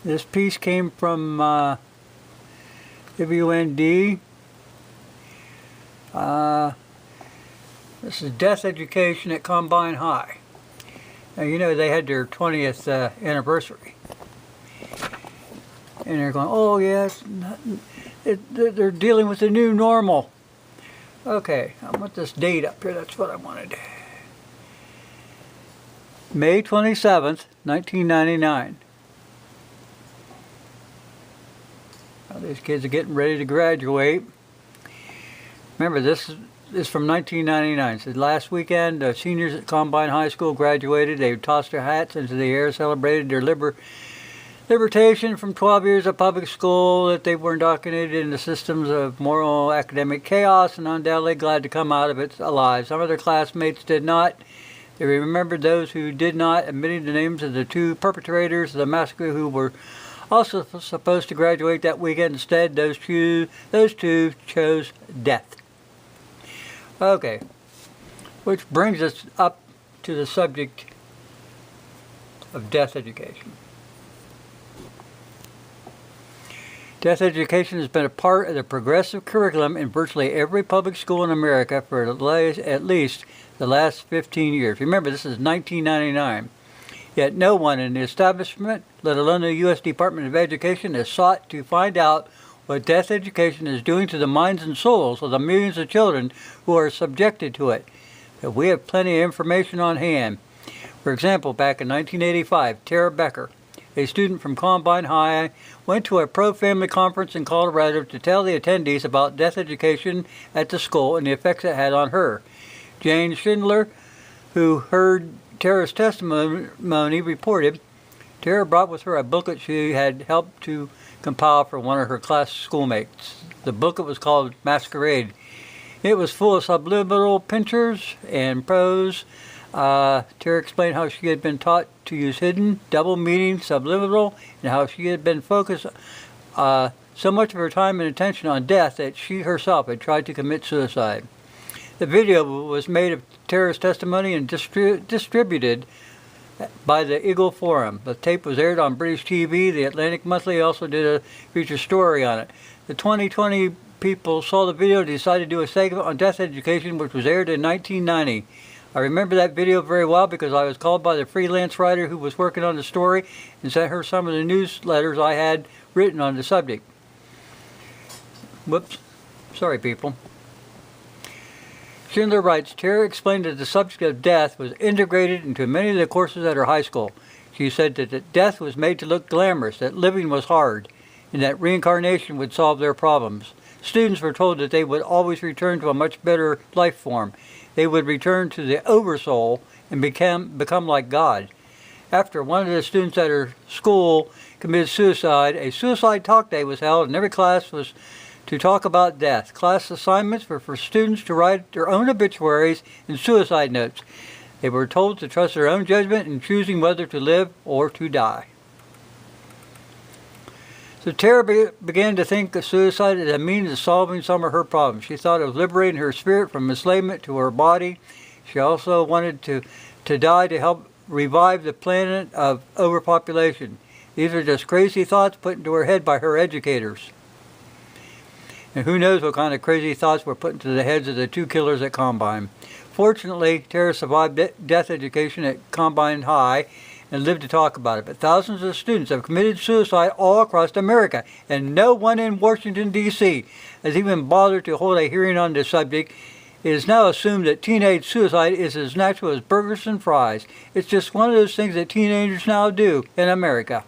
This piece came from WND. This is Death Education at Combine High. Now, you know, they had their 20th anniversary. And they're going, oh, yes, they're dealing with the new normal. Okay, I want this date up here. That's what I wanted. May 27th, 1999. Now, these kids are getting ready to graduate. Remember, this is from 1999. It said last weekend, seniors at Combine High School graduated. They tossed their hats into the air, celebrated their liberation from 12 years of public school, that they were indoctrinated into systems of moral academic chaos, and undoubtedly glad to come out of it alive. Some of their classmates did not. They remembered those who did not, admitting the names of the two perpetrators of the massacre who were also supposed to graduate that weekend. Instead, those two chose death. Okay, which brings us up to the subject of death education. Death education has been a part of the progressive curriculum in virtually every public school in America for at least the last 15 years. Remember, this is 1999. Yet no one in the establishment, let alone the U.S. Department of Education, has sought to find out what death education is doing to the minds and souls of the millions of children who are subjected to it. But we have plenty of information on hand. For example, back in 1985, Tara Becker, a student from Combine High, went to a pro-family conference in Colorado to tell the attendees about death education at the school and the effects it had on her. Jane Schindler, who heard Tara's testimony, reported Tara brought with her a booklet she had helped to compile for one of her class schoolmates. The booklet was called Masquerade. It was full of subliminal pictures and prose. Tara explained how she had been taught to use hidden, double meaning, subliminal, and how she had been focused so much of her time and attention on death that she herself had tried to commit suicide. The video was made of Tara's testimony and distributed by the Eagle Forum. The tape was aired on British TV. The Atlantic Monthly also did a feature story on it. The 2020 people saw the video and decided to do a segment on death education, which was aired in 1990. I remember that video very well because I was called by the freelance writer who was working on the story and sent her some of the newsletters I had written on the subject. Whoops. Sorry, people. Schindler writes, Tara explained that the subject of death was integrated into many of the courses at her high school. She said that death was made to look glamorous, that living was hard, and that reincarnation would solve their problems. Students were told that they would always return to a much better life form. They would return to the oversoul and become like God. After one of the students at her school committed suicide, a suicide talk day was held, and every class was to talk about death. Class assignments were for students to write their own obituaries and suicide notes. They were told to trust their own judgment in choosing whether to live or to die. So Tara began to think of suicide as a means of solving some of her problems. She thought of liberating her spirit from enslavement to her body. She also wanted to die to help revive the planet of overpopulation. These are just crazy thoughts put into her head by her educators. And who knows what kind of crazy thoughts were put into the heads of the two killers at Combine. Fortunately, Tara survived death education at Combine High and lived to talk about it. But thousands of students have committed suicide all across America, and no one in Washington, D.C. has even bothered to hold a hearing on the subject. It is now assumed that teenage suicide is as natural as burgers and fries. It's just one of those things that teenagers now do in America.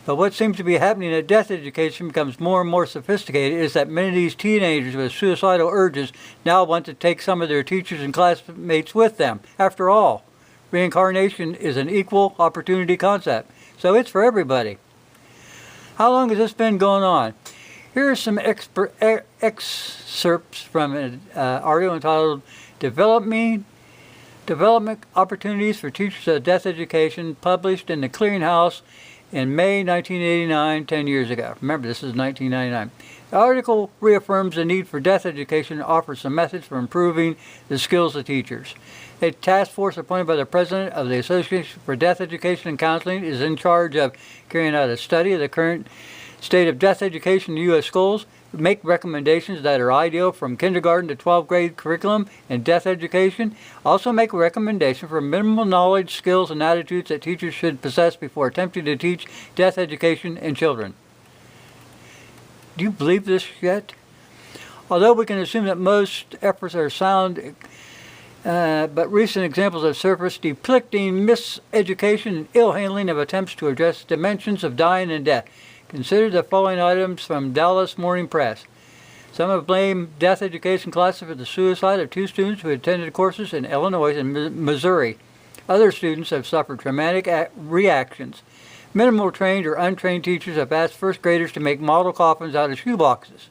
But what seems to be happening as death education becomes more and more sophisticated is that many of these teenagers with suicidal urges now want to take some of their teachers and classmates with them. After all, reincarnation is an equal opportunity concept, so it's for everybody. How long has this been going on? Here are some excerpts from an article entitled Development Opportunities for Teachers of Death Education, published in the Clearinghouse in May 1989, 10 years ago. Remember, this is 1999. The article reaffirms the need for death education and offers some methods for improving the skills of teachers. A task force appointed by the president of the Association for Death Education and Counseling is in charge of carrying out a study of the current state of death education in U.S. schools, make recommendations that are ideal from kindergarten to 12th grade curriculum and death education. Also make a recommendation for minimal knowledge, skills, and attitudes that teachers should possess before attempting to teach death education in children. Do you believe this yet? Although we can assume that most efforts are sound, but recent examples have surfaced depicting miseducation and ill handling of attempts to address dimensions of dying and death. Consider the following items from Dallas Morning Press. Some have blamed death education classes for the suicide of 2 students who attended courses in Illinois and Missouri. Other students have suffered traumatic reactions. Minimal trained or untrained teachers have asked first graders to make model coffins out of shoeboxes.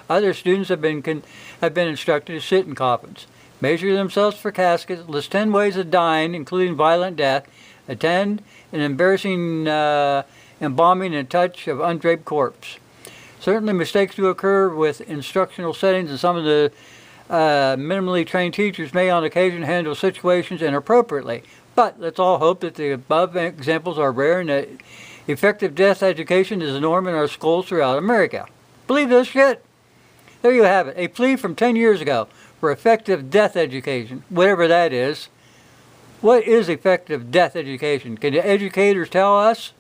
Other students have been instructed to sit in coffins, measure themselves for caskets, list 10 ways of dying, including violent death, attend an embarrassing embalming and touch of undraped corpse. Certainly mistakes do occur with instructional settings, and some of the minimally trained teachers may on occasion handle situations inappropriately. But let's all hope that the above examples are rare and that effective death education is the norm in our schools throughout America. Believe this shit? There you have it, a plea from 10 years ago for effective death education, whatever that is. What is effective death education? Can the educators tell us?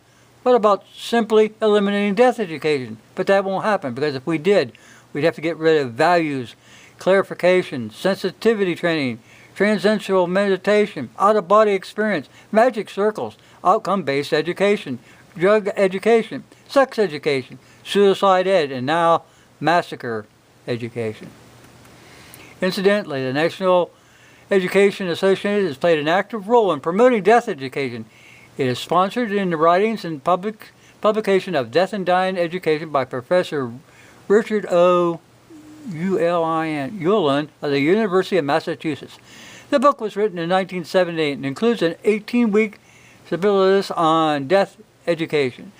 What about simply eliminating death education? But that won't happen, because if we did, we'd have to get rid of values, clarification, sensitivity training, transcendental meditation, out-of-body experience, magic circles, outcome-based education, drug education, sex education, suicide ed, and now massacre education. Incidentally, the National Education Association has played an active role in promoting death education. It is sponsored in the writings and publication of Death and Dying Education by Professor Richard O. Uihlein of the University of Massachusetts. The book was written in 1978 and includes an 18-week syllabus on death education.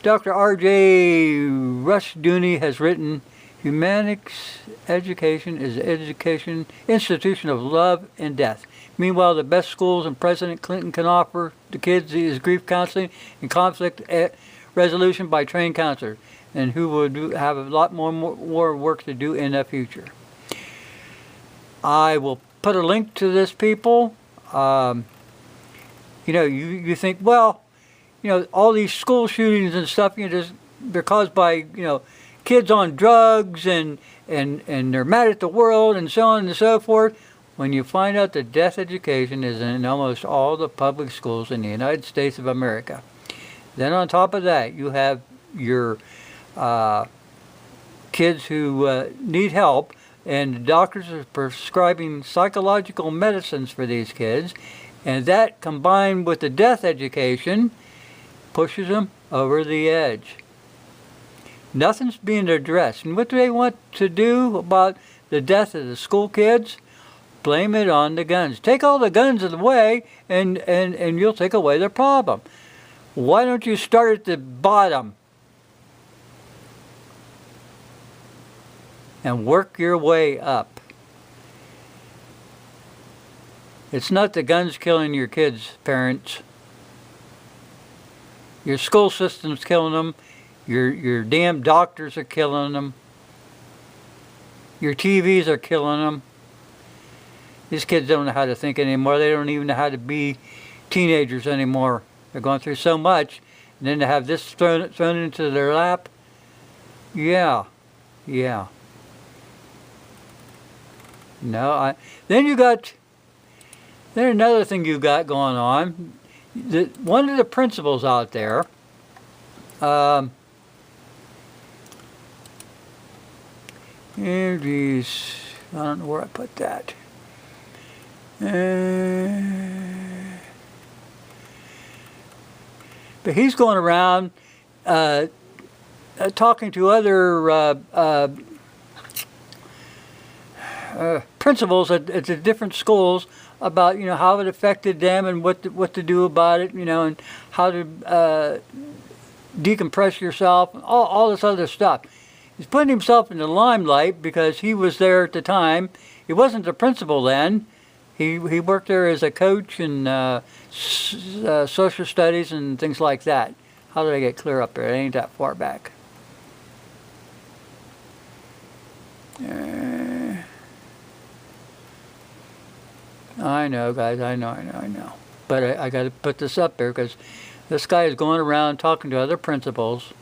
Dr. R.J. Rushdoony has written, Humanics education is an education institution of love and death. Meanwhile, the best schools and President Clinton can offer the kids is grief counseling and conflict resolution by trained counselors, and who will have a lot more work to do in the future. I will put a link to this, people. You think, well, all these school shootings and stuff, they're caused by, kids on drugs and they're mad at the world and so on and so forth. When you find out that death education is in almost all the public schools in the United States of America, then on top of that, you have your kids who need help, and doctors are prescribing psychological medicines for these kids, and that combined with the death education pushes them over the edge. Nothing's being addressed. And what do they want to do about the death of the school kids? Blame it on the guns. Take all the guns away and you'll take away the problem. Why don't you start at the bottom and work your way up? It's not the guns killing your kids, parents. Your school system's killing them. Your damn doctors are killing them. Your TVs are killing them. These kids don't know how to think anymore. They don't even know how to be teenagers anymore. They're going through so much, and then to have this thrown into their lap, yeah. No, then another thing you got going on. One of the principals out there, geez, I don't know where I put that. But he's going around talking to other principals at the different schools about how it affected them and what to do about it, and how to decompress yourself, all this other stuff. He's putting himself in the limelight because he was there at the time. He wasn't the principal then. He worked there as a coach in social studies and things like that. How did I get clear up there? It ain't that far back. I know, guys. I know. But I got to put this up there because this guy is going around talking to other principals.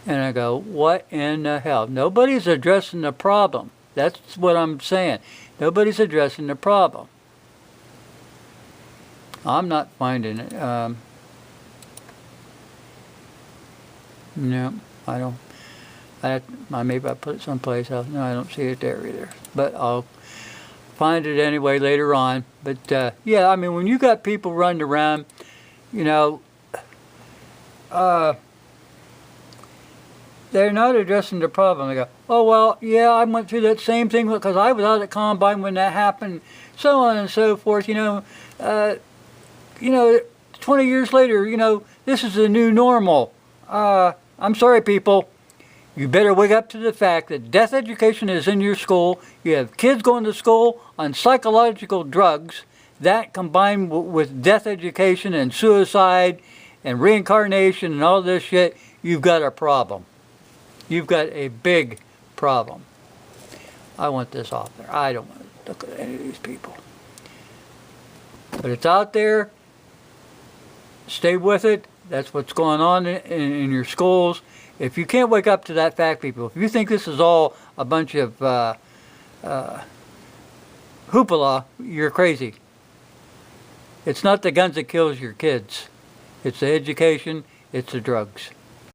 And I go, what in the hell? Nobody's addressing the problem. That's what I'm saying. Nobody's addressing the problem. I'm not finding it. No, I don't. Maybe I put it someplace else. No, I don't see it there either. But I'll find it anyway later on. But yeah, I mean, when you got people running around, you know, they're not addressing the problem. They go, oh, well, yeah, I went through that same thing because I was out at Combine when that happened, so on and so forth. 20 years later, this is the new normal. I'm sorry, people. You better wake up to the fact that death education is in your school. You have kids going to school on psychological drugs. That combined with death education and suicide and reincarnation and all this shit, you've got a problem. You've got a big problem. I want this off there. I don't want to look at any of these people. But it's out there. Stay with it. That's what's going on in your schools. If you can't wake up to that fact, people, if you think this is all a bunch of hoopla, you're crazy. It's not the guns that kills your kids. It's the education. It's the drugs.